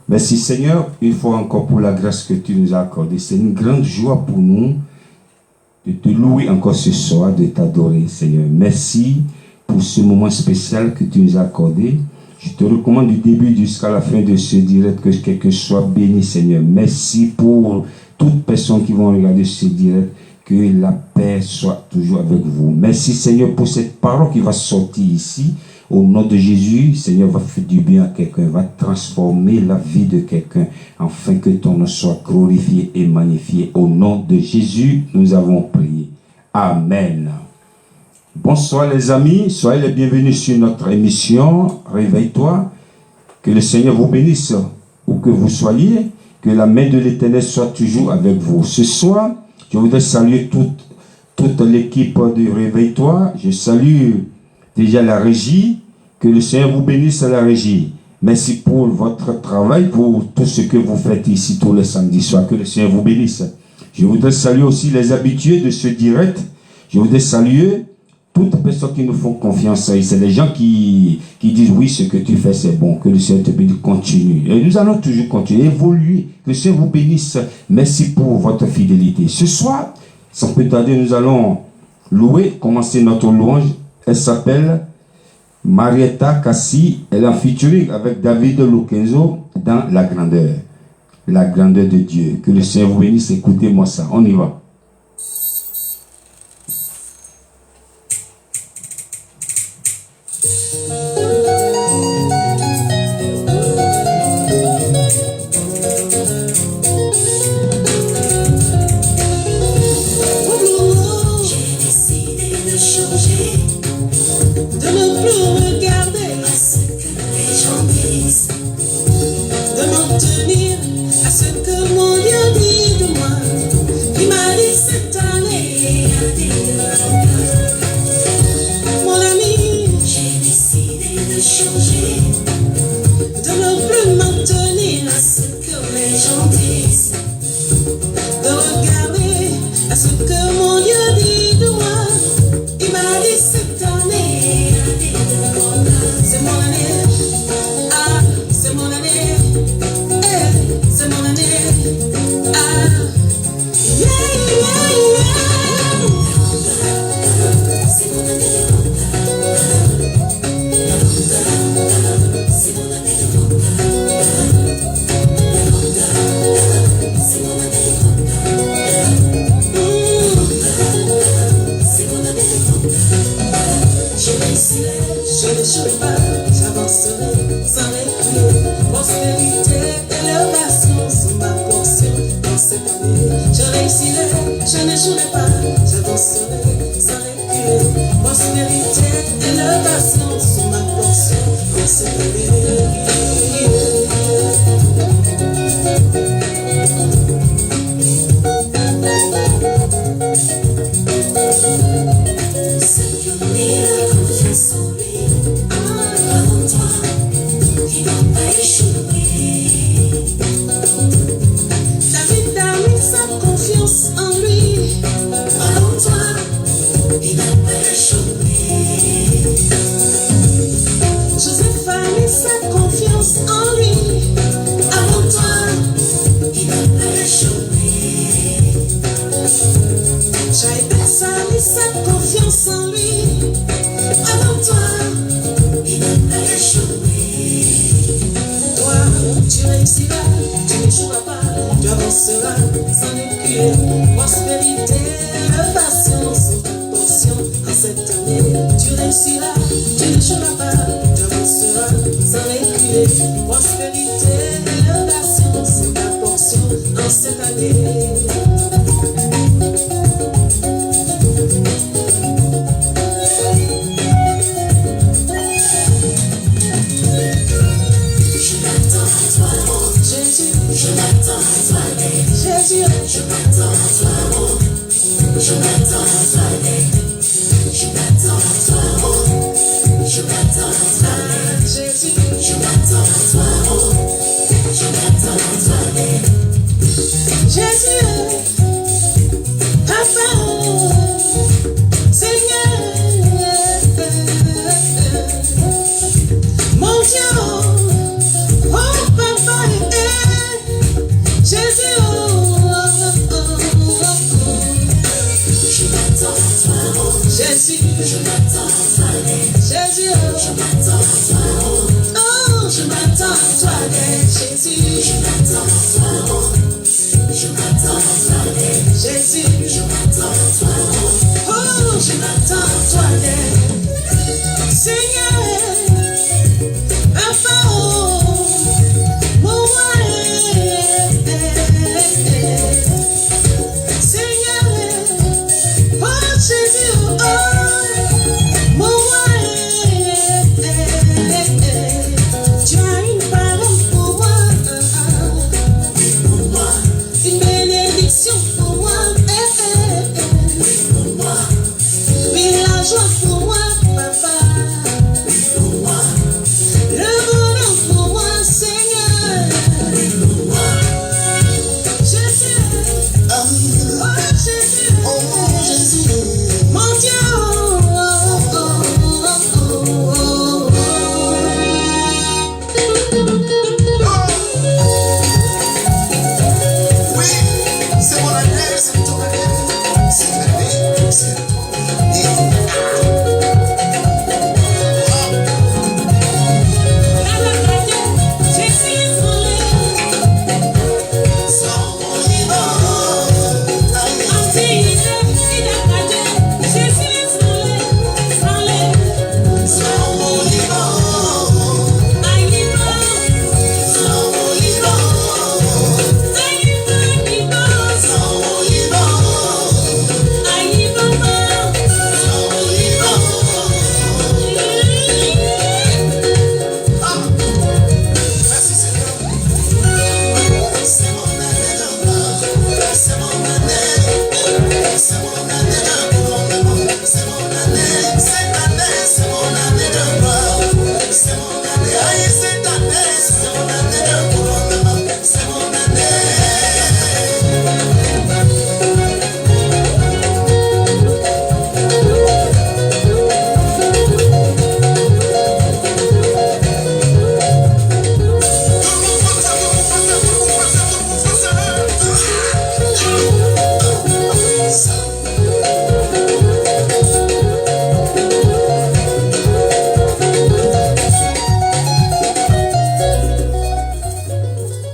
Merci Seigneur, une fois encore pour la grâce que tu nous as accordée. C'est une grande joie pour nous de te louer encore ce soir, de t'adorer Seigneur. Merci pour ce moment spécial que tu nous as accordé. Je te recommande du début jusqu'à la fin de ce direct que quelqu'un soit béni Seigneur. Merci pour toutes personnes qui vont regarder ce direct. Que la paix soit toujours avec vous. Merci Seigneur pour cette parole qui va sortir ici. Au nom de Jésus, Seigneur va faire du bien à quelqu'un, va transformer la vie de quelqu'un, afin que ton nom soit glorifié et magnifié. Au nom de Jésus, nous avons prié. Amen. Bonsoir les amis, soyez les bienvenus sur notre émission. Réveille-toi. Que le Seigneur vous bénisse où que vous soyez. Que la main de l'Éternel soit toujours avec vous. Ce soir, je voudrais saluer toute l'équipe de Réveille-toi. Je salue déjà la régie. Que le Seigneur vous bénisse à la régie. Merci pour votre travail, pour tout ce que vous faites ici tous les samedis soirs. Que le Seigneur vous bénisse. Je voudrais saluer aussi les habitués de ce direct. Je voudrais saluer toutes les personnes qui nous font confiance. C'est les gens qui disent oui, ce que tu fais c'est bon. Que le Seigneur te bénisse. Continue. Et nous allons toujours continuer, évoluer. Que le Seigneur vous bénisse. Merci pour votre fidélité. Ce soir, sans plus tarder, nous allons louer, commencer notre louange. Elle s'appelle Marietta Cassi. Elle est en featuring avec David Luquenzo dans La grandeur. La grandeur de Dieu. Que le Seigneur vous bénisse. Écoutez-moi ça. On y va.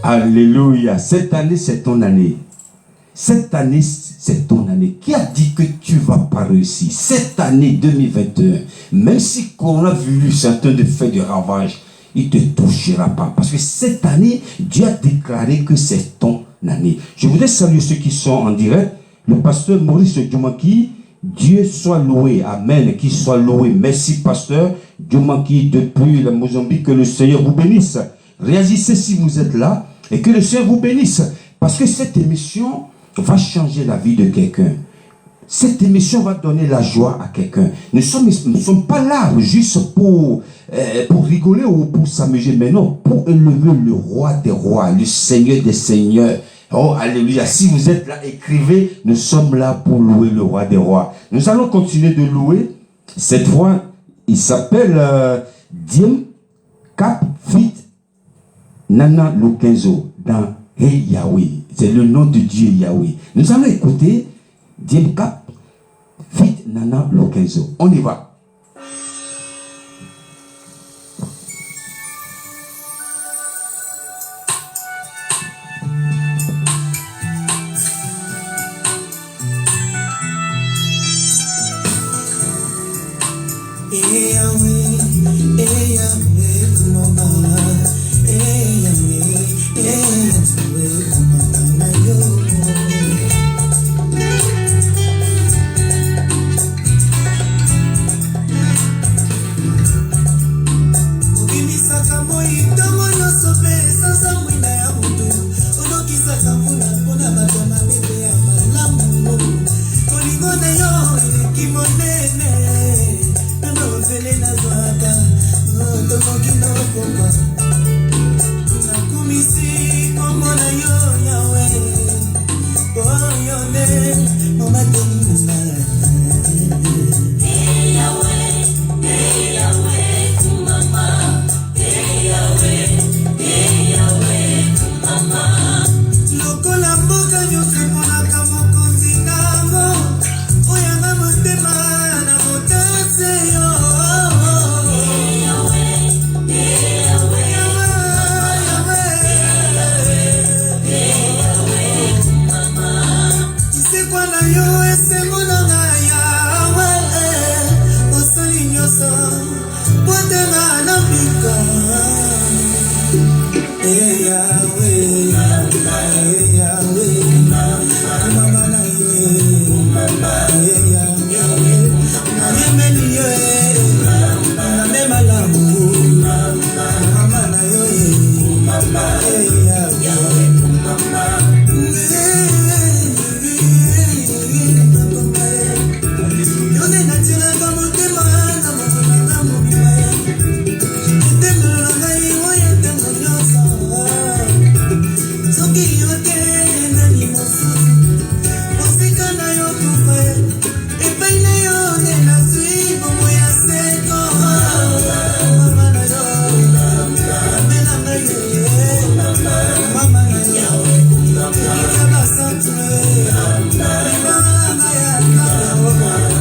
Alléluia. Cette année, c'est ton année. Cette année, c'est ton année. Qui a dit que tu ne vas pas réussir? Cette année 2021, même si coronavirus est en train de faire du ravage, il ne te touchera pas. Parce que cette année, Dieu a déclaré que c'est ton année. Je voudrais saluer ceux qui sont en direct. Le pasteur Maurice Djomaki, Dieu soit loué. Amen. Qu'il soit loué. Merci, pasteur Djomaki, depuis le Mozambique. Que le Seigneur vous bénisse. Réagissez si vous êtes là. Et que le Seigneur vous bénisse. Parce que cette émission va changer la vie de quelqu'un. Cette émission va donner la joie à quelqu'un. Nous ne sommes pas là juste pour rigoler ou pour s'amuser, mais non, pour élever le roi des rois, le Seigneur des seigneurs. Oh, alléluia. Si vous êtes là, écrivez, nous sommes là pour louer le roi des rois. Nous allons continuer de louer. Cette fois, il s'appelle Diem Cap Fit Nana Lokenzo dans Hey Yahweh. C'est le nom de Dieu Yahweh. Nous allons écouter Diem Cap Fit Nana Lokenzo. On y va.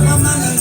Mama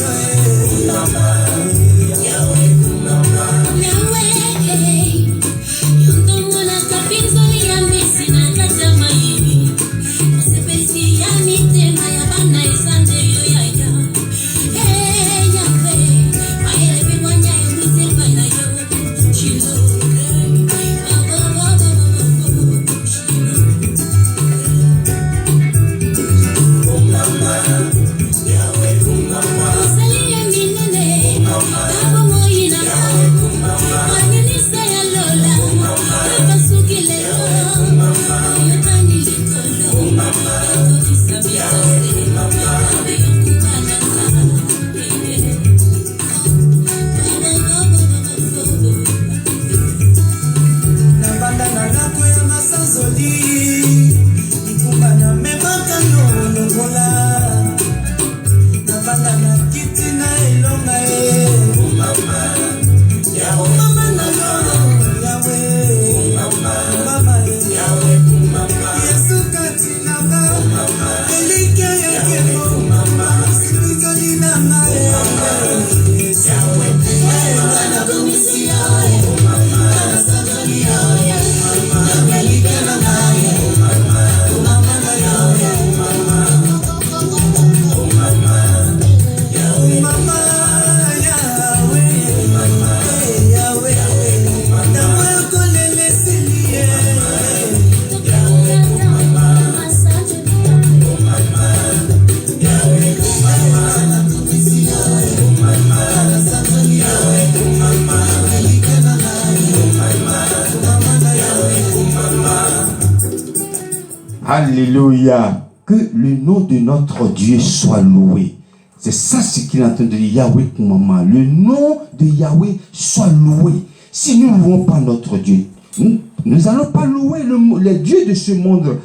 Alléluia. Que le nom de notre Dieu soit loué. C'est ça ce qu'il est en train de dire, Yahweh pour maman. Le nom de Yahweh soit loué. Si nous ne louons pas notre Dieu, nous n'allons pas louer le Dieu de ce monde.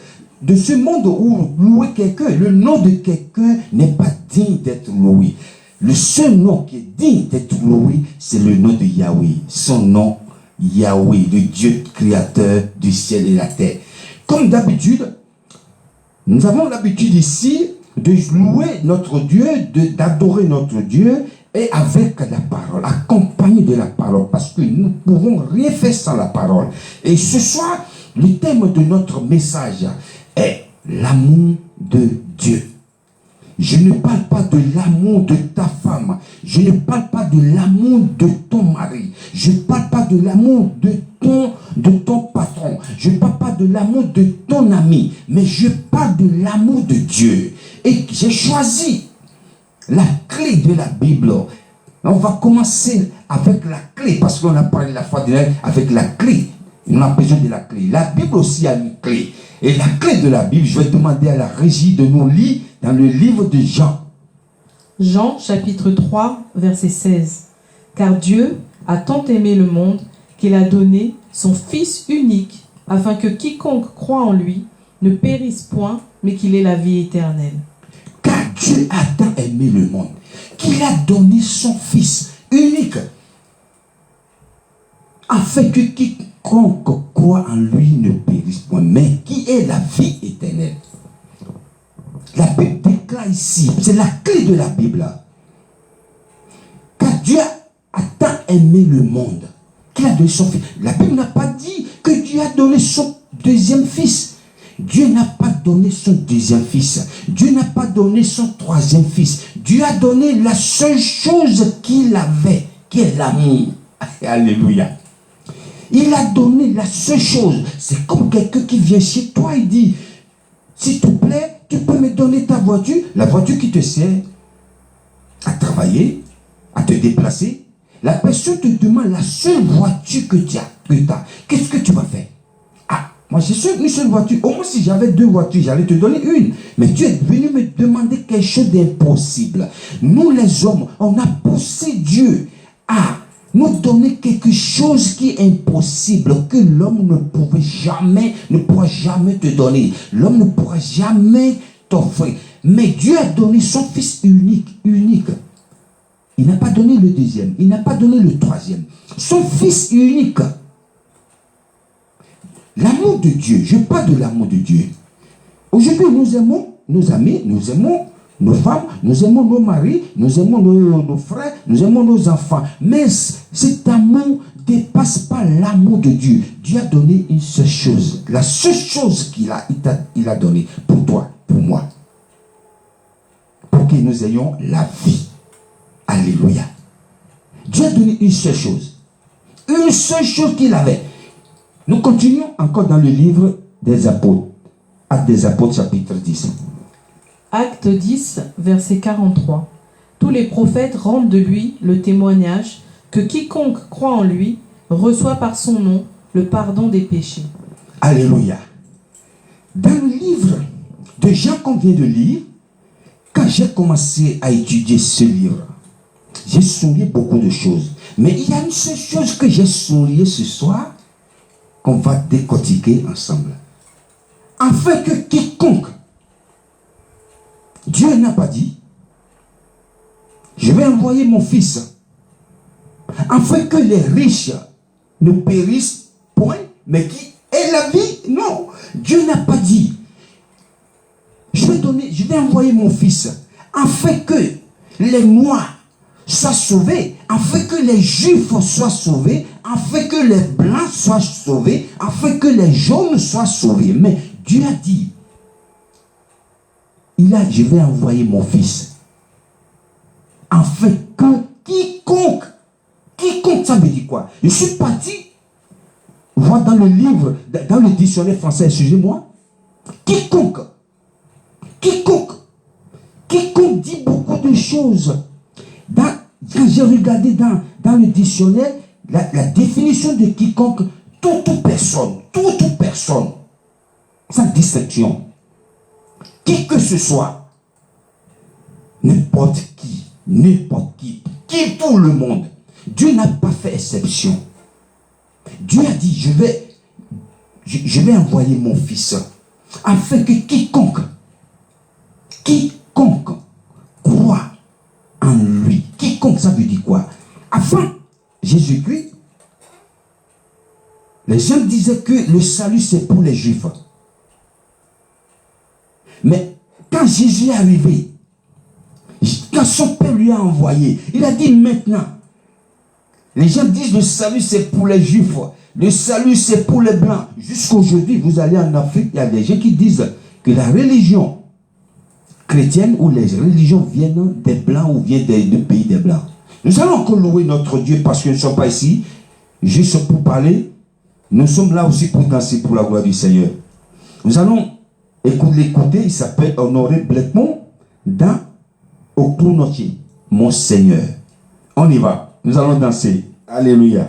De ce monde où louer quelqu'un, le nom de quelqu'un n'est pas digne d'être loué. Le seul nom qui est digne d'être loué, c'est le nom de Yahweh. Son nom, Yahweh, le Dieu créateur du ciel et de la terre. Comme d'habitude, nous avons l'habitude ici de louer notre Dieu, d'adorer notre Dieu, et avec la parole, accompagné de la parole, parce que nous ne pouvons rien faire sans la parole. Et ce soir, le thème de notre message est l'amour de Dieu. Je ne parle pas de l'amour de ta femme. Je ne parle pas de l'amour de ton mari. Je ne parle pas de l'amour de ton patron. Je ne parle pas de l'amour de ton ami. Mais je parle de l'amour de Dieu. Et j'ai choisi la clé de la Bible. On va commencer avec la clé. Parce qu'on a parlé la fois dernière avec la clé. On a besoin de la clé. La Bible aussi a une clé. Et la clé de la Bible, je vais demander à la régie de nous lire dans le livre de Jean. Jean chapitre 3, verset 16. Car Dieu a tant aimé le monde qu'il a donné son Fils unique, afin que quiconque croit en lui ne périsse point, mais qu'il ait la vie éternelle. Car Dieu a tant aimé le monde qu'il a donné son Fils unique, afin que quiconque croit en lui ne périsse point, mais qui ait la vie éternelle. La Bible déclare ici, c'est la clé de la Bible. Car Dieu a tant aimé le monde qu'il a donné son Fils. La Bible n'a pas dit que Dieu a donné son deuxième Fils. Dieu n'a pas donné son deuxième Fils. Dieu n'a pas donné son troisième Fils. Dieu a donné la seule chose qu'il avait, qui est l'amour. Alléluia. Il a donné la seule chose. C'est comme quelqu'un qui vient chez toi et dit, s'il te plaît, tu peux me donner ta voiture, la voiture qui te sert à travailler, à te déplacer. La personne te demande la seule voiture que tu as. Qu'est-ce que tu vas faire? Ah, moi j'ai une seule voiture. Au moins si j'avais deux voitures, j'allais te donner une. Mais tu es venu me demander quelque chose d'impossible. Nous les hommes, on a poussé Dieu à nous donner quelque chose qui est impossible, que l'homme ne pourra jamais te donner. L'homme ne pourra jamais t'offrir. Mais Dieu a donné son Fils unique. Il n'a pas donné le deuxième, il n'a pas donné le troisième. Son Fils unique. L'amour de Dieu, je parle de l'amour de Dieu. Aujourd'hui, nous aimons nos amis, nous aimons nos femmes, nous aimons nos maris, nous aimons nos frères, nous aimons nos enfants. Mais cet amour ne dépasse pas l'amour de Dieu. Dieu a donné une seule chose. La seule chose qu'il a donnée pour toi, pour moi. Pour que nous ayons la vie. Alléluia. Dieu a donné une seule chose. Une seule chose qu'il avait. Nous continuons encore dans le livre des apôtres. Actes des apôtres, chapitre 10. Acte 10, verset 43. Tous les prophètes rendent de lui le témoignage que quiconque croit en lui reçoit par son nom le pardon des péchés. Alléluia. Dans le livre de Jean qu'on vient de lire, quand j'ai commencé à étudier ce livre, j'ai souligné beaucoup de choses. Mais il y a une seule chose que j'ai souligné ce soir qu'on va décortiquer ensemble. Afin que quiconque, Dieu n'a pas dit, je vais envoyer mon Fils, afin que les riches ne périssent point, mais qui aient la vie. Non, Dieu n'a pas dit, je vais envoyer mon Fils, afin que les Noirs soient sauvés, afin que les Juifs soient sauvés, afin que les Blancs soient sauvés, afin que les jaunes soient sauvés. Mais Dieu a dit, je vais envoyer mon Fils, afin que quiconque, ça veut dire quoi? Je suis parti voir dans le livre, dans le dictionnaire français, excusez-moi, quiconque dit beaucoup de choses. Quand j'ai regardé dans le dictionnaire, la définition de quiconque, toute personne, sans distinction. qui que ce soit, n'importe qui, tout le monde. Dieu n'a pas fait exception. Dieu a dit, je vais envoyer mon fils afin que quiconque croit en lui. Quiconque, ça veut dire quoi? Avant Jésus-Christ, les gens disaient que le salut c'est pour les Juifs. Mais quand Jésus est arrivé, quand son Père lui a envoyé, il a dit maintenant, les gens disent le salut c'est pour les Juifs, le salut c'est pour les Blancs. Jusqu'aujourd'hui, vous allez en Afrique, il y a des gens qui disent que la religion chrétienne ou les religions viennent des Blancs ou viennent du pays des Blancs. Nous allons encore louer notre Dieu parce que nous ne sommes pas ici juste pour parler. Nous sommes là aussi pour danser pour la gloire du Seigneur. Nous allons l'écouter, il s'appelle Honoré Blecmont dans Au Clonotier, mon Seigneur. On y va, nous allons danser. Alléluia.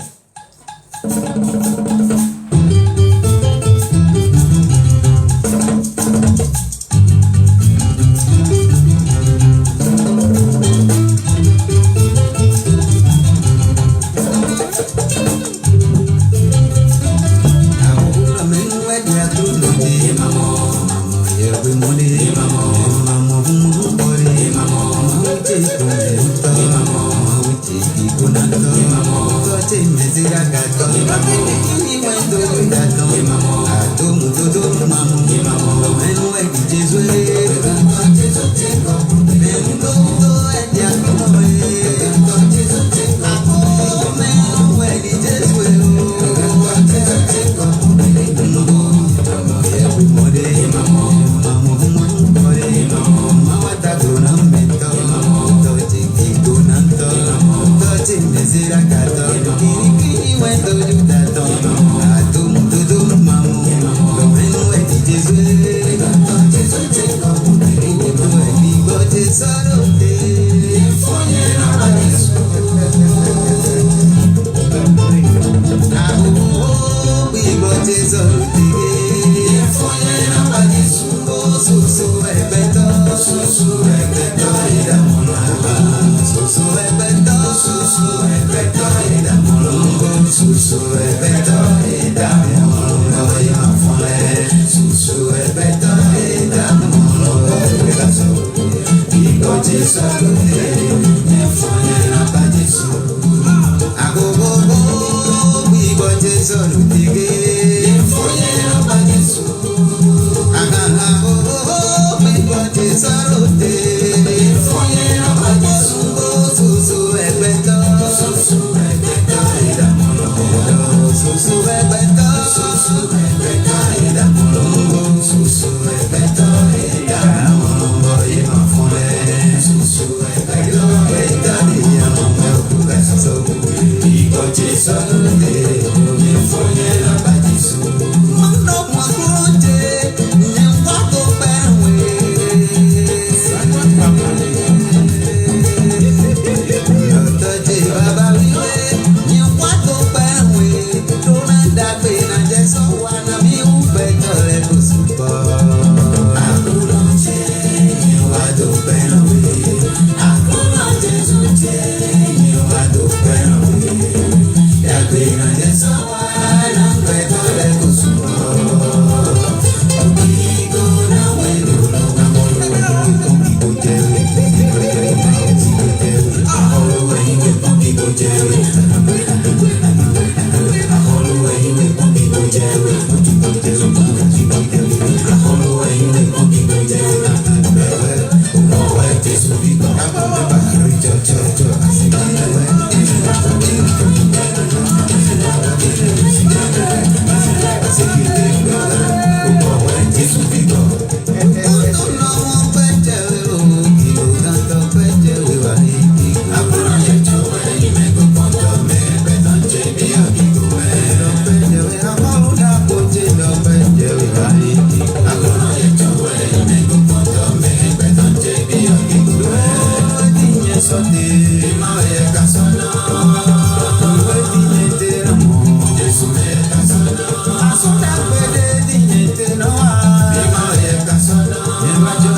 Imagine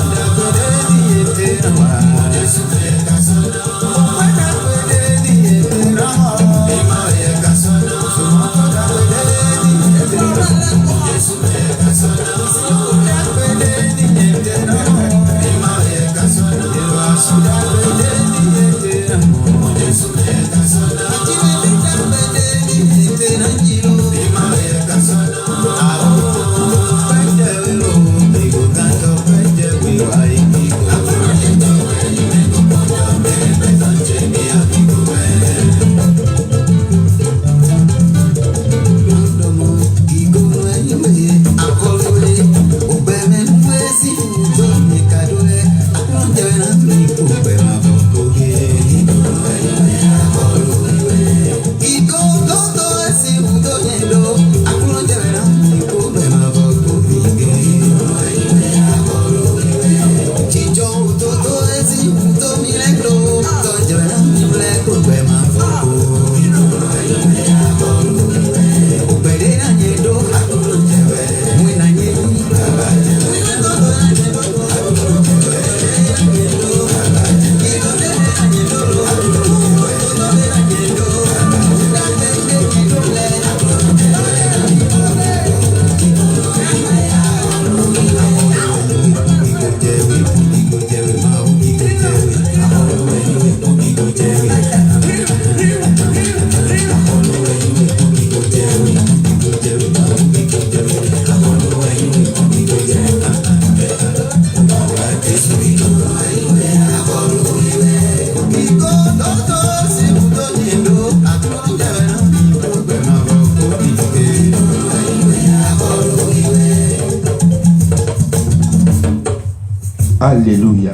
Alléluia.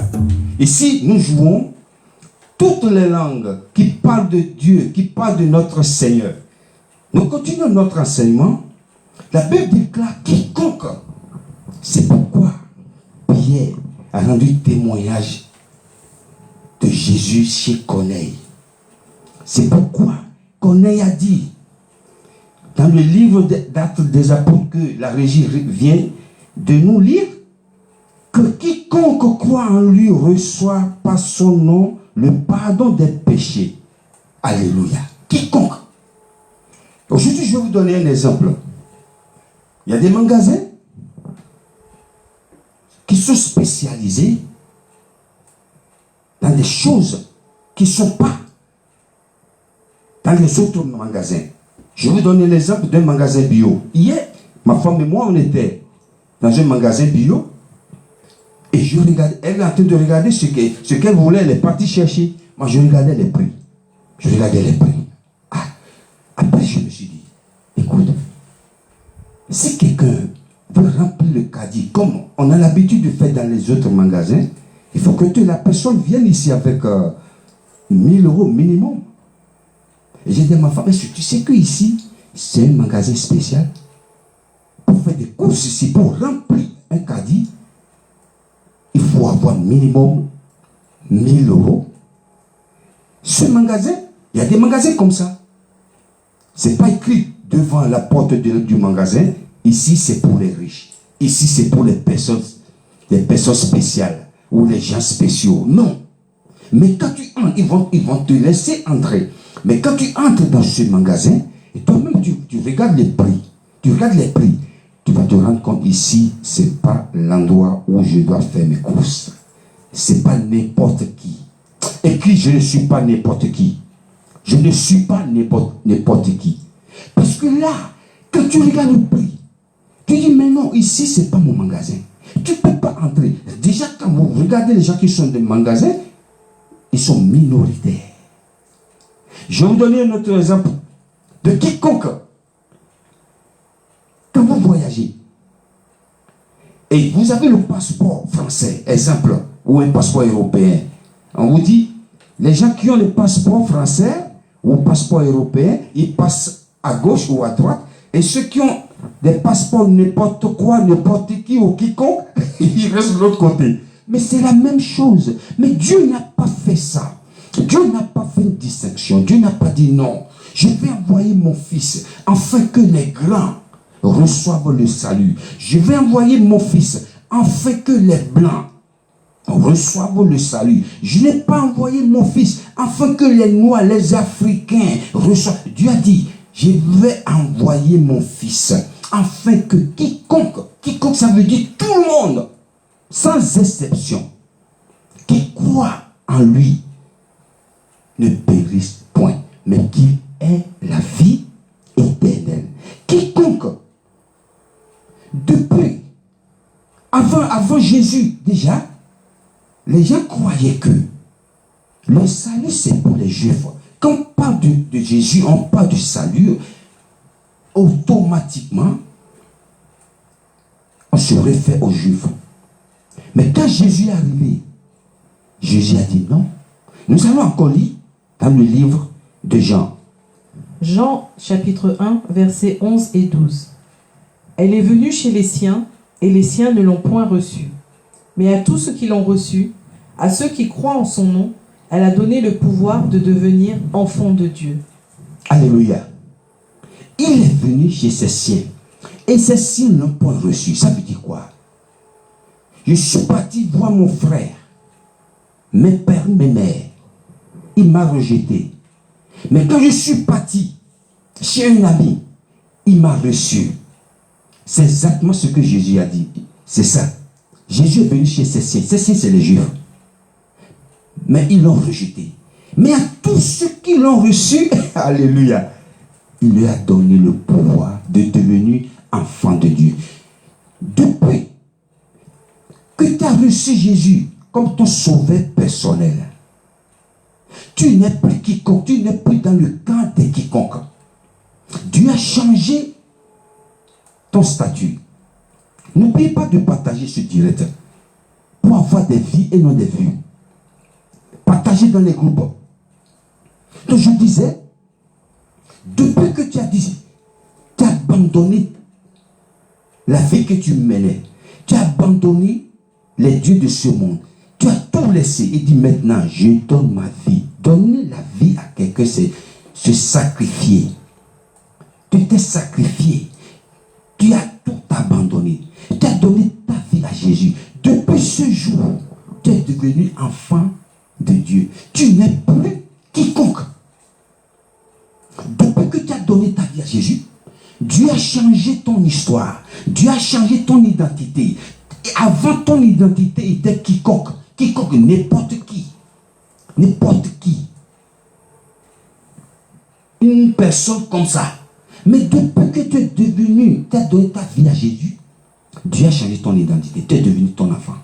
Ici, nous jouons toutes les langues qui parlent de Dieu, qui parlent de notre Seigneur. Nous continuons notre enseignement. La Bible déclare quiconque. C'est pourquoi Pierre a rendu témoignage de Jésus chez Corneille. C'est pourquoi Corneille a dit, dans le livre d'Actes des Apôtres que la régie vient de nous lire, que quiconque croit en lui reçoit par son nom le pardon des péchés. Alléluia. Quiconque. Aujourd'hui, je vais vous donner un exemple. Il y a des magasins qui sont spécialisés dans des choses qui ne sont pas dans les autres magasins. Je vais vous donner l'exemple d'un magasin bio. Hier, ma femme et moi, on était dans un magasin bio et je regardais, elle est en train de regarder ce qu'elle voulait, elle est partie chercher. Moi, je regardais les prix. Je regardais les prix. Ah, après, je me suis dit, écoute, si quelqu'un veut remplir le caddie, comme on a l'habitude de faire dans les autres magasins, il faut que la personne vienne ici avec 1000 € minimum. Et j'ai dit à ma femme, tu sais que ici, c'est un magasin spécial. Pour faire des courses ici, pour remplir un caddie, il faut avoir minimum 1000 €. Ce magasin, il y a des magasins comme ça. Ce n'est pas écrit devant la porte du magasin. Ici, c'est pour les riches. Ici, c'est pour les personnes spéciales ou les gens spéciaux. Non. Mais quand tu entres, ils vont te laisser entrer. Mais quand tu entres dans ce magasin, et toi-même, tu regardes les prix. Tu regardes les prix. Tu vas te rendre compte ici, ce n'est pas l'endroit où je dois faire mes courses. Ce n'est pas n'importe qui. Et puis, je ne suis pas n'importe qui. Je ne suis pas n'importe qui. Parce que là, quand tu regardes le prix, tu dis, mais non, ici, ce n'est pas mon magasin. Tu ne peux pas entrer. Déjà, quand vous regardez les gens qui sont dans le magasin, ils sont minoritaires. Je vais vous donner un autre exemple de quiconque. Quand vous voyagez, et vous avez le passeport français, exemple, ou un passeport européen, on vous dit, les gens qui ont le passeport français ou le passeport européen, ils passent à gauche ou à droite, et ceux qui ont des passeports n'importe quoi, n'importe qui ou quiconque, ils restent de l'autre côté. Mais c'est la même chose. Mais Dieu n'a pas fait ça. Dieu n'a pas fait une distinction. Dieu n'a pas dit non. Je vais envoyer mon fils afin que les grands reçoivent le salut. Je vais envoyer mon fils afin que les blancs reçoivent le salut. Je n'ai pas envoyé mon fils afin que les noirs, les africains reçoivent. Dieu a dit, je vais envoyer mon fils afin que quiconque ça veut dire tout le monde, sans exception, qui croit en lui ne périsse point, mais qu'il ait la vie éternelle. Quiconque, depuis, avant Jésus, déjà, les gens croyaient que le salut, c'est pour les Juifs. Quand on parle de Jésus, on parle du salut, automatiquement, on se réfère aux Juifs. Mais quand Jésus est arrivé, Jésus a dit non. Nous allons encore lire dans le livre de Jean. Jean chapitre 1, versets 11 et 12. Elle est venue chez les siens, et les siens ne l'ont point reçue. Mais à tous ceux qui l'ont reçue, à ceux qui croient en son nom, elle a donné le pouvoir de devenir enfants de Dieu. Alléluia. Il est venu chez ses siens. Et ses siens ne l'ont point reçu. Ça veut dire quoi? Je suis parti voir mon frère, mes pères, mes mères. Il m'a rejeté. Mais quand je suis parti chez un ami, il m'a reçu. C'est exactement ce que Jésus a dit. C'est ça. Jésus est venu chez ses siens. Ses siens, c'est les Juifs. Mais ils l'ont rejeté. Mais à tous ceux qui l'ont reçu, alléluia, il lui a donné le pouvoir de devenir enfant de Dieu. Depuis que tu as reçu Jésus comme ton sauveur personnel, tu n'es plus quiconque, tu n'es plus dans le camp des quiconques. Dieu a changé ton statut. N'oubliez pas de partager ce direct pour avoir des vies et non des vues. Partagez dans les groupes. Donc je disais, depuis que tu as dit, tu as abandonné la vie que tu menais, tu as abandonné les dieux de ce monde, tu as tout laissé et dit maintenant, je donne ma vie. Donner la vie à quelqu'un, c'est se sacrifier. Tu t'es sacrifié. Tu as tout abandonné. Tu as donné ta vie à Jésus. Depuis ce jour, tu es devenu enfant de Dieu. Tu n'es plus quiconque. Depuis que tu as donné ta vie à Jésus, Dieu a changé ton histoire. Dieu a changé ton identité. Et avant, ton identité était quiconque. Quiconque, n'importe qui. N'importe qui. Une personne comme ça. Mais depuis que tu es devenu, tu as donné ta vie à Jésus, Dieu a changé ton identité. Tu es devenu ton enfant.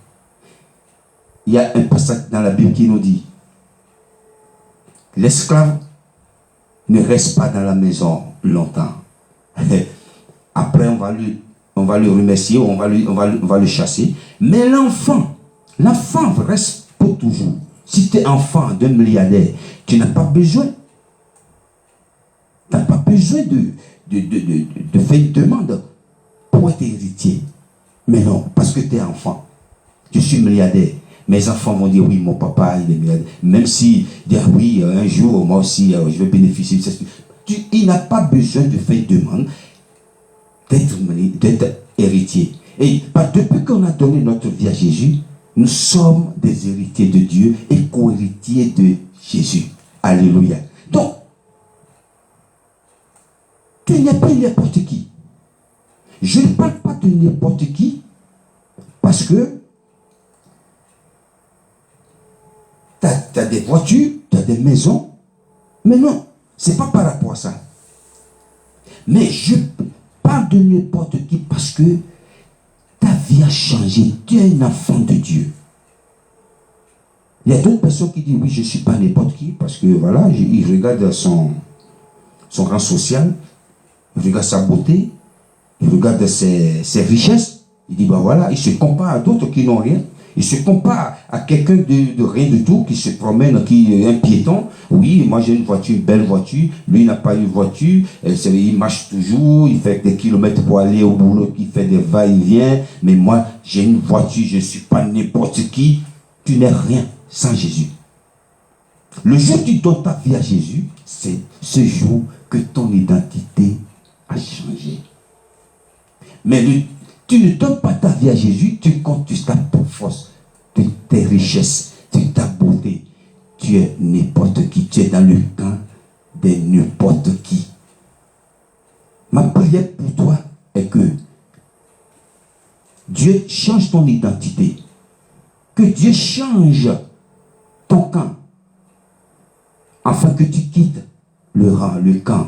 Il y a un passage dans la Bible qui nous dit, l'esclave ne reste pas dans la maison longtemps. Après, on va le remercier, on va le chasser. Mais l'enfant reste pour toujours. Si tu es enfant d'un milliardaire, tu n'as pas besoin. Tu n'as pas besoin de faire une demande pour être héritier. Mais non, parce que tu es enfant. Je suis milliardaire. Mes enfants vont dire, oui, mon papa, il est milliardaire. Même si, dire, oui, un jour, moi aussi, je vais bénéficier de ça. Il n'a pas besoin de faire une demande d'être héritier. Et depuis qu'on a donné notre vie à Jésus, nous sommes des héritiers de Dieu et co-héritiers de Jésus. Alléluia. Donc, tu n'es pas n'importe qui. Je ne parle pas de n'importe qui parce que tu as des voitures, tu as des maisons. Mais non, ce n'est pas par rapport à ça. Mais je parle de n'importe qui parce que ta vie a changé. Tu es un enfant de Dieu. Il y a d'autres personnes qui disent, oui, je ne suis pas n'importe qui parce que voilà, ils regardent son rang social, ils regardent sa beauté, ils regardent ses richesses. Ils disent, ben voilà, ils se comparent à d'autres qui n'ont rien. Il se compare à quelqu'un de rien du tout, qui se promène, qui est un piéton. Oui, moi j'ai une voiture, une belle voiture. Lui n'a pas une voiture. Il marche toujours, il fait des kilomètres pour aller au boulot, il fait des va-et-vient. Mais moi, j'ai une voiture, je ne suis pas n'importe qui. Tu n'es rien sans Jésus. Le jour où tu donnes ta vie à Jésus, c'est ce jour que ton identité a changé. Mais tu ne donnes pas ta vie à Jésus, tu comptes sur ta force, tes richesses, ta beauté. Tu es n'importe qui, tu es dans le camp de n'importe qui. Ma prière pour toi est que Dieu change ton identité, que Dieu change ton camp, afin que tu quittes le camp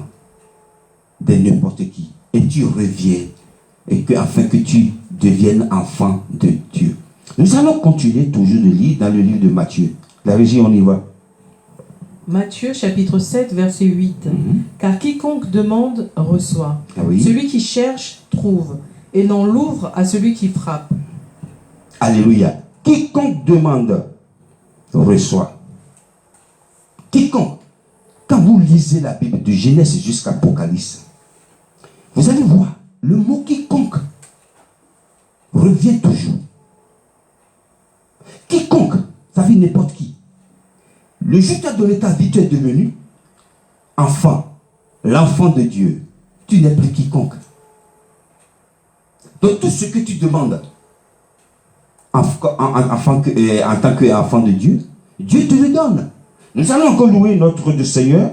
de n'importe qui, et tu reviens, afin que tu deviennes enfant de Dieu. Nous allons continuer toujours de lire dans le livre de Matthieu. La régie, on y va. Matthieu chapitre 7 verset 8. Car quiconque demande reçoit. Ah oui. Celui qui cherche trouve. Et l'on l'ouvre à celui qui frappe. Alléluia. Quiconque demande reçoit. Quiconque. Quand vous lisez la Bible de Genèse jusqu'à Apocalypse, vous allez voir, le mot quiconque revient toujours. Quiconque, ça veut dire n'importe qui. Le jour où tu as donné ta vie, tu es devenu enfant, l'enfant de Dieu. Tu n'es plus quiconque. Donc tout ce que tu demandes en tant qu'enfant de Dieu, Dieu te le donne. Nous allons encore louer notre Seigneur.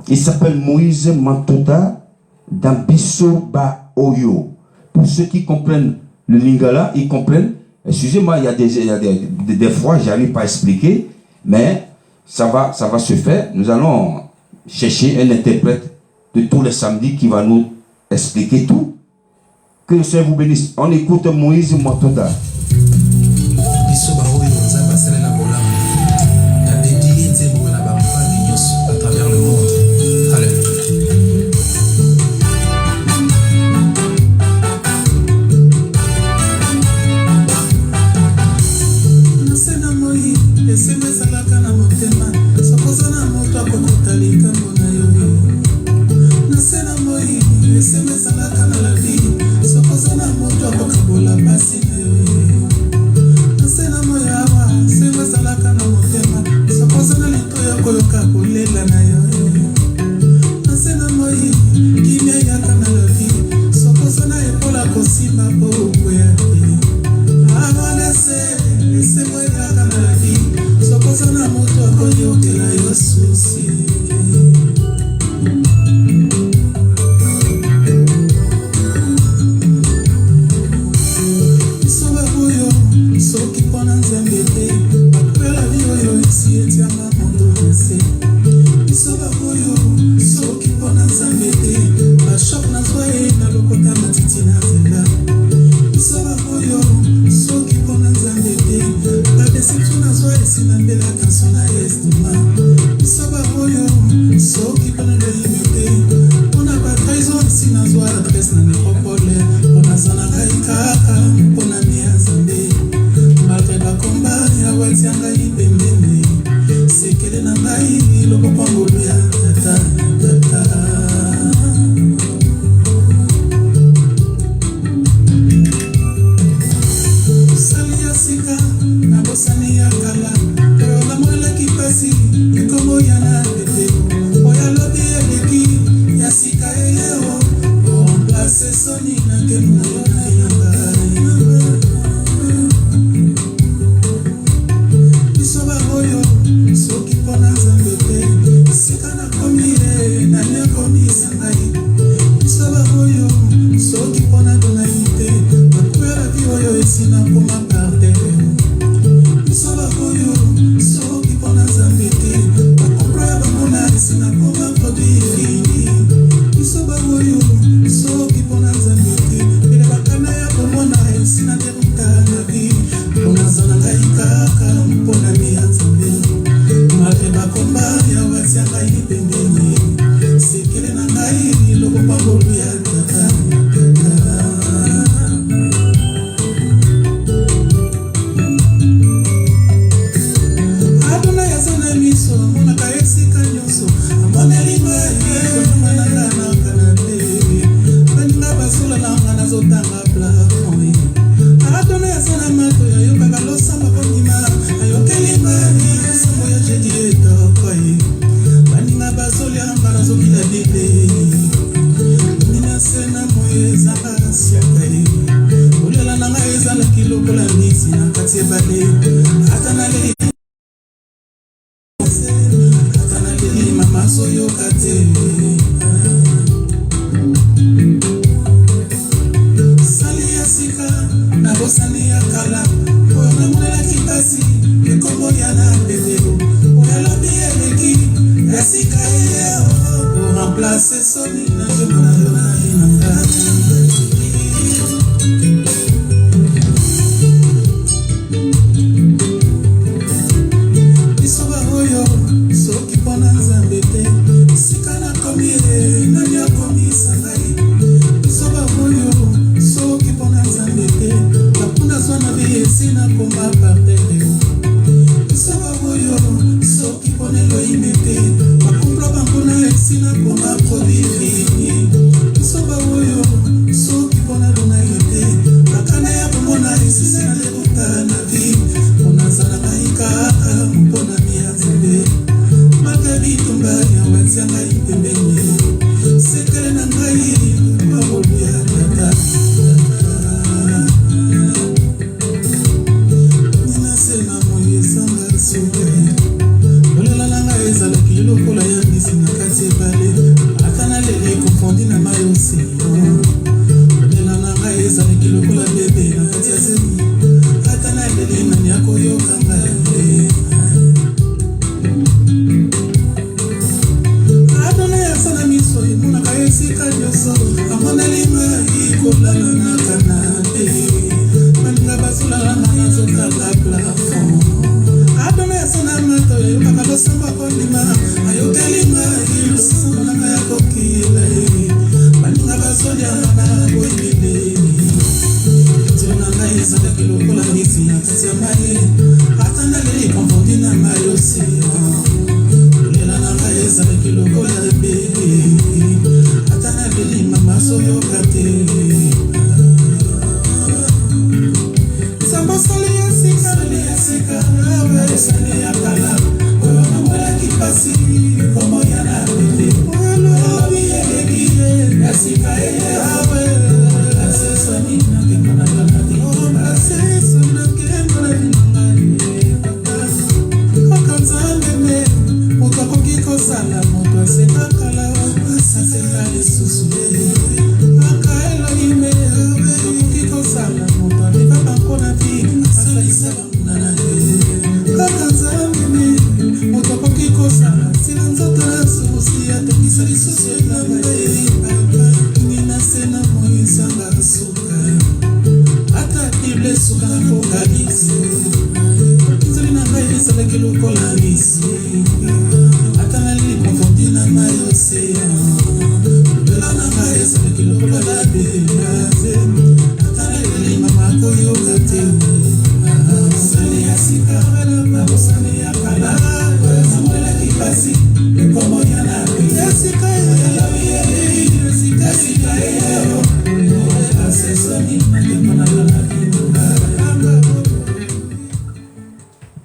Il s'appelle Moïse Mantota d'Ambiso Ba-Oyo. Pour ceux qui comprennent le lingala, ils comprennent. Excusez-moi, il y a des fois, j'arrive pas à expliquer, mais ça va se faire. Nous allons chercher un interprète de tous les samedis qui va nous expliquer tout. Que le Seigneur vous bénisse. On écoute Moïse Mantota. À travers le monde. Alléluia.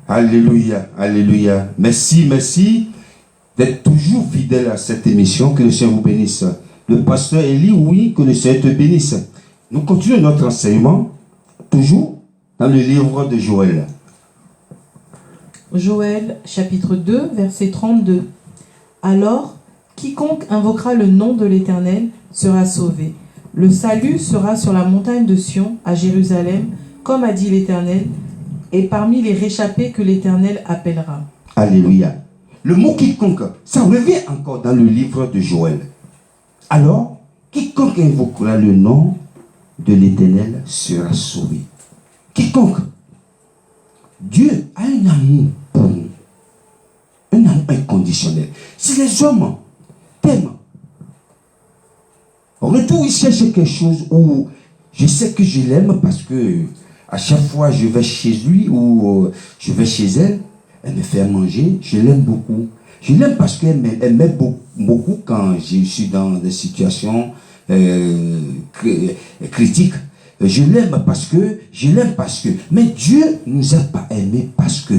Alléluia, alléluia. Merci, merci d'être toujours fidèle à cette émission. Que le Seigneur vous bénisse. Le pasteur Élie, oui, que le Seigneur te bénisse. Nous continuons notre enseignement, toujours dans le livre de Joël. Joël, chapitre 2, verset 32. Alors, quiconque invoquera le nom de l'Éternel sera sauvé. Le salut sera sur la montagne de Sion, à Jérusalem, comme a dit l'Éternel, et parmi les réchappés que l'Éternel appellera. Alléluia. Le mot quiconque, ça revient encore dans le livre de Joël. Alors, quiconque invoquera le nom de l'Éternel sera sauvé. Quiconque. Dieu a un amour pour nous. Un amour inconditionnel. Si les hommes t'aiment, en retour, ils cherchent quelque chose où je sais que je l'aime parce que à chaque fois je vais chez lui ou je vais chez elle, elle me fait à manger, je l'aime beaucoup. Je l'aime parce qu'elle m'aime beaucoup quand je suis dans des situations critiques. Je l'aime parce que, mais Dieu ne nous a pas aimés parce que.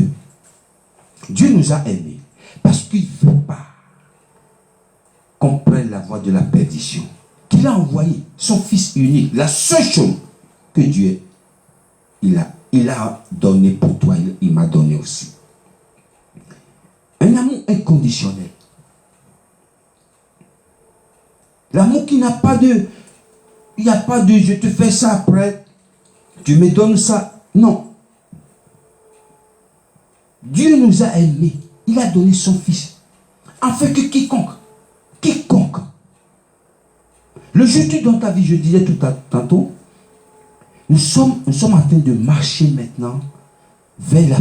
Dieu nous a aimés parce qu'il ne veut pas qu'on prenne la voie de la perdition. Qu'il a envoyé son Fils unique, la seule chose que Dieu, il a donné pour toi, il m'a donné aussi. Un amour inconditionnel. L'amour qui n'a pas de... Il n'y a pas de je te fais ça après, tu me donnes ça. Non. Dieu nous a aimés. Il a donné son Fils. Afin que quiconque Le jeudi dans ta vie, je disais tantôt, nous sommes en train de marcher maintenant vers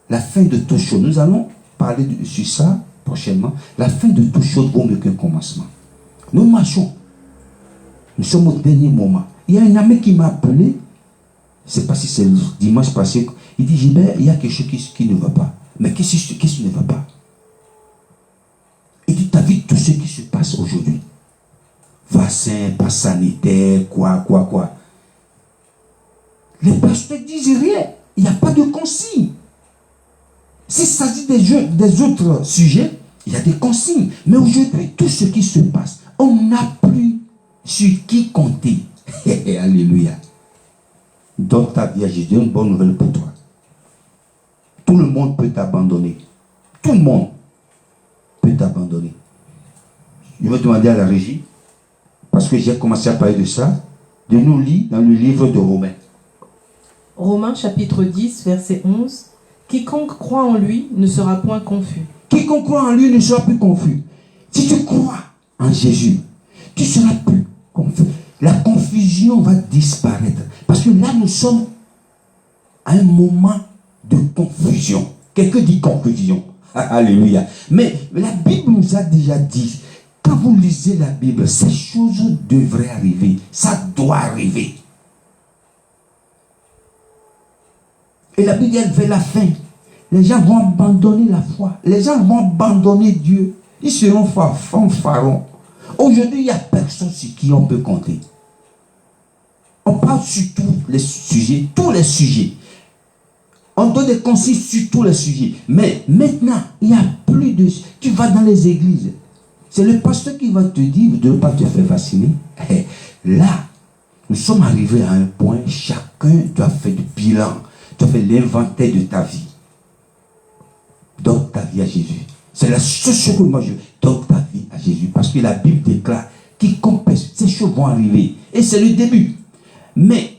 la fin de toute chose. Nous allons parler sur ça prochainement. La fin de toute chose vaut mieux qu'un commencement. Nous marchons. Nous sommes au dernier moment. Il y a un ami qui m'a appelé, je ne sais pas si c'est le dimanche passé, il dit, Gilbert, il y a quelque chose qui ne va pas. Mais qu'est-ce qui ne va pas? Il dit, tu as vu tout ce qui se passe aujourd'hui. Vaccin, pas sanitaire, quoi. Les pasteurs disent rien. Il n'y a pas de consigne. S'il s'agit des autres sujets, il y a des consignes. Mais aujourd'hui, tout ce qui se passe, on n'a plus sur qui compter. Alléluia. Dans ta vie, j'ai une bonne nouvelle pour toi. Tout le monde peut t'abandonner. Tout le monde peut t'abandonner. Je vais demander à la régie, parce que j'ai commencé à parler de ça, de nous lire dans le livre de Romains. Romains chapitre 10, verset 11. Quiconque croit en lui ne sera point confus. Quiconque croit en lui ne sera plus confus. Si tu crois en Jésus, tu ne seras plus confus. La confusion va disparaître. Parce que là, nous sommes à un moment de confusion. Quelqu'un dit confusion. Alléluia. Mais la Bible nous a déjà dit, quand vous lisez la Bible, ces choses devraient arriver. Ça doit arriver. Et la Bible dit vers la fin, les gens vont abandonner la foi. Les gens vont abandonner Dieu. Ils seront fanfarons. Aujourd'hui, il n'y a personne sur qui on peut compter. On parle sur tous les sujets. On donne des consignes sur tous les sujets. Mais maintenant, il n'y a plus de... Tu vas dans les églises. C'est le pasteur qui va te dire de ne pas te faire vacciner. Là, nous sommes arrivés à un point, chacun doit faire du bilan. Tu fais l'inventaire de ta vie. Donne ta vie à Jésus. C'est la seule chose que moi je donne ta vie à Jésus. Parce que la Bible déclare quiconque pêche, ces choses vont arriver. Et c'est le début. Mais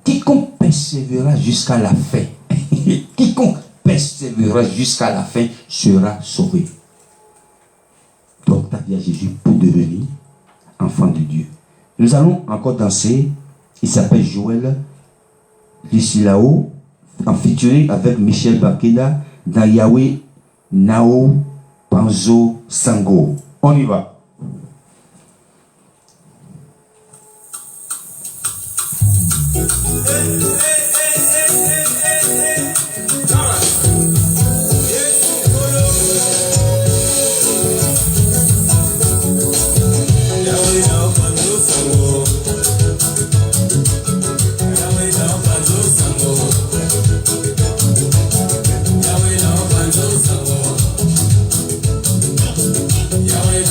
quiconque persévérera jusqu'à la fin, quiconque persévérera jusqu'à la fin sera sauvé. Donne ta vie à Jésus pour devenir enfant de Dieu. Nous allons encore danser. Il s'appelle Joël Lucilao, en featuring avec Michel Bakeda dans Yahweh Nao Panzo Sango. On y va. Yahweh,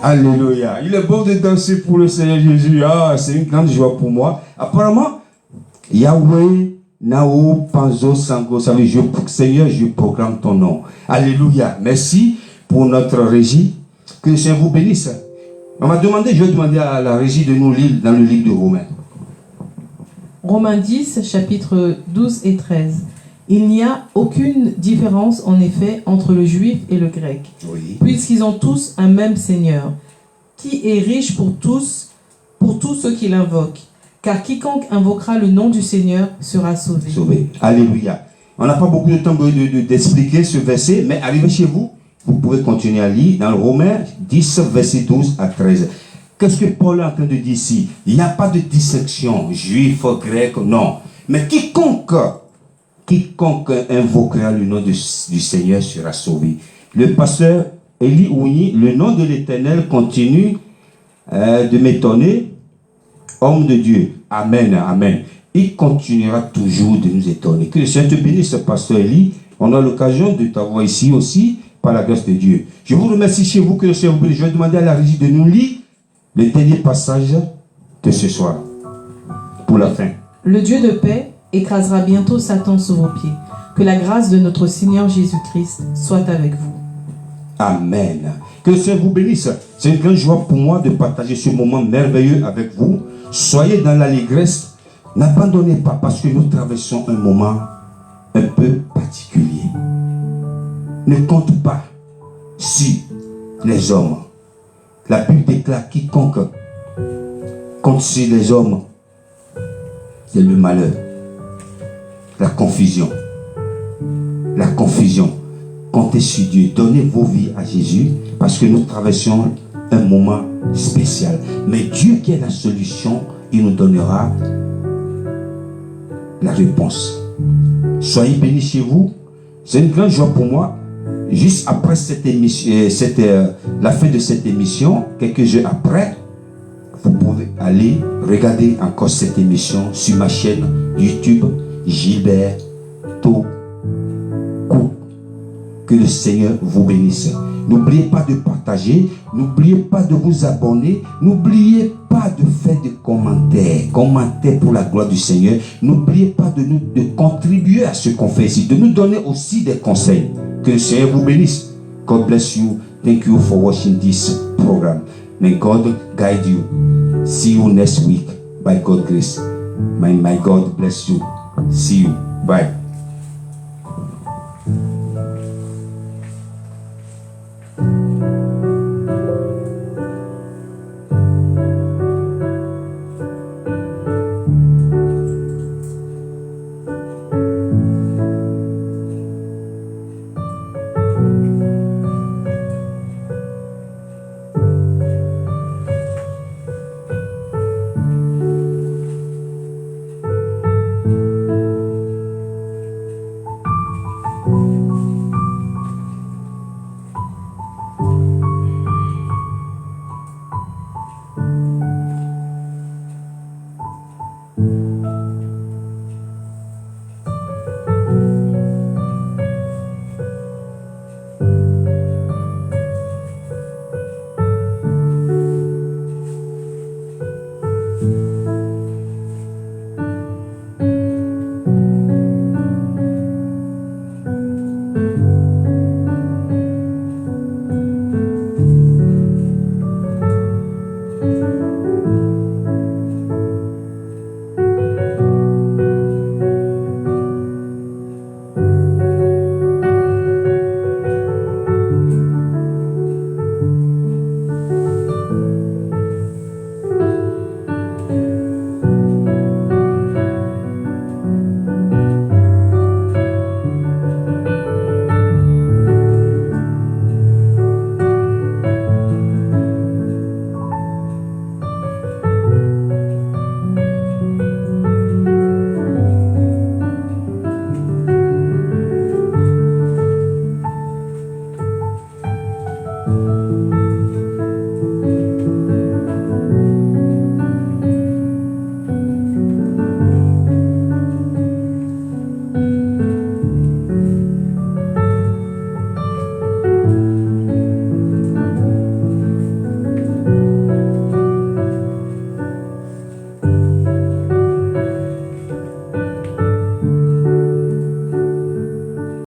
Alléluia. Il est bon de danser pour le Seigneur Jésus. Ah, c'est une grande joie pour moi. Apparemment, Yahweh, Nao, Panzo, Sango, ça veut dire, Seigneur, je proclame ton nom. Alléluia. Merci pour notre régie. Que le Seigneur vous bénisse. On m'a demandé, je vais demander à la régie de nous lire dans le livre de Romains. Romains 10, chapitres 12 et 13. Il n'y a aucune différence, en effet, entre le juif et le grec, Oui. puisqu'ils ont tous un même Seigneur, qui est riche pour tous ceux qui l'invoquent. Car quiconque invoquera le nom du Seigneur sera sauvé. Sauvé. Alléluia. On n'a pas beaucoup de temps d'expliquer ce verset, mais arrivez chez vous, vous pouvez continuer à lire dans Romains 10, verset 12 à 13. Qu'est-ce que Paul est en train de dire ici? Il n'y a pas de distinction, juif, grec, non. Mais quiconque invoquera le nom du Seigneur sera sauvé. Le pasteur Eli Ouni, le nom de l'Éternel continue de m'étonner, homme de Dieu. Amen, amen. Il continuera toujours de nous étonner. Que le Seigneur te bénisse, pasteur Eli. On a l'occasion de t'avoir ici aussi, par la grâce de Dieu. Je vous remercie chez vous, que le Seigneur vous bénisse. Je vais demander à la régie de nous lire le dernier passage de ce soir, pour la fin. Le Dieu de paix écrasera bientôt Satan sous vos pieds. Que la grâce de notre Seigneur Jésus-Christ soit avec vous. Amen. Que le Seigneur vous bénisse. C'est une grande joie pour moi de partager ce moment merveilleux avec vous. Soyez dans l'allégresse. N'abandonnez pas, parce que nous traversons un moment un peu particulier. Ne compte pas sur les hommes. La Bible déclare quiconque compte sur les hommes, c'est le malheur, la confusion. La confusion. Comptez sur Dieu. Donnez vos vies à Jésus, parce que nous traversons un moment spécial. Mais Dieu qui est la solution, il nous donnera la réponse. Soyez bénis chez vous. C'est une grande joie pour moi. Juste après cette émission, la fin de cette émission, quelques heures après, vous pouvez aller regarder encore cette émission sur ma chaîne YouTube, Gilbert Toku. Que le Seigneur vous bénisse. N'oubliez pas de partager, n'oubliez pas de vous abonner, n'oubliez pas de faire des commentaires pour la gloire du Seigneur. N'oubliez pas de contribuer à ce qu'on fait ici, de nous donner aussi des conseils. Que le Seigneur vous bénisse. God bless you. Thank you for watching this program. May God guide you. See you next week by God's grace. May God bless you. See you. Bye.